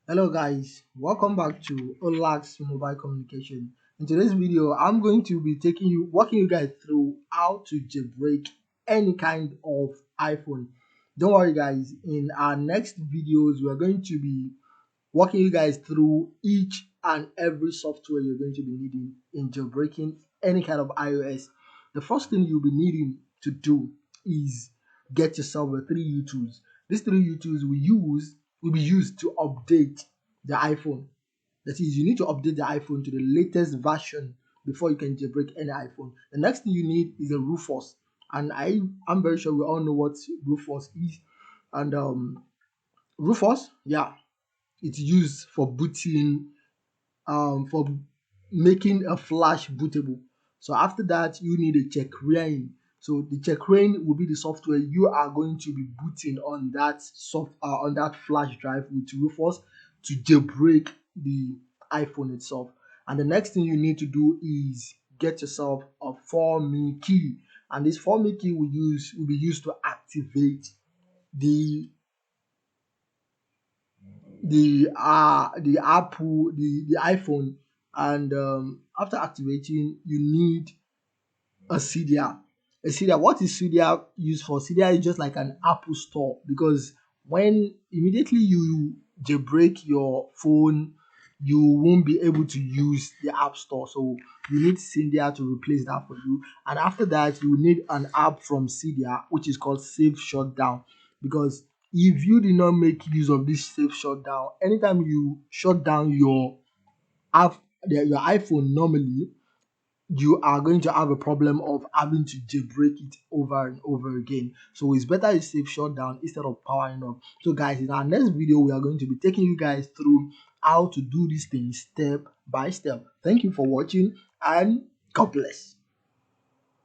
Hello guys, welcome back to Olax Mobile Communication. In today's video, I'm going to be walking you guys through how to jailbreak any kind of iPhone. Don't worry guys, in our next videos, we're going to be walking you guys through each and every software you're going to be needing in jailbreaking any kind of iOS. The first thing you'll be needing to do is get yourself a 3U2s. These 3U2s will be used to update the iPhone. That is, you need to update the iPhone to the latest version before you can jailbreak any iPhone. The next thing you need is a Rufus, and I'm very sure we all know what Rufus is. And Rufus, yeah, it's used for booting, for making a flash bootable. So after that, you need a checkrain. So the checkrain will be the software you are going to be booting on that flash drive with Rufus to jailbreak the iPhone itself. And the next thing you need to do is get yourself a 4-me key, and this 4-me key will be used to activate the the Apple the iPhone. And after activating, you need a CDR. A CDR, what is CDR used for? CDR is just like an Apple store, because when immediately you jailbreak your phone, you won't be able to use the App Store. So you need CDR to replace that for you. And after that, you need an app from CDR, which is called Safe Shutdown. Because if you did not make use of this Safe Shutdown, anytime you shut down your iPhone normally, you are going to have a problem of having to jailbreak it over and over again. So it's better you save shutdown instead of powering up. So guys, in our next video, we are going to be taking you guys through how to do these things step by step. Thank you for watching, and God bless.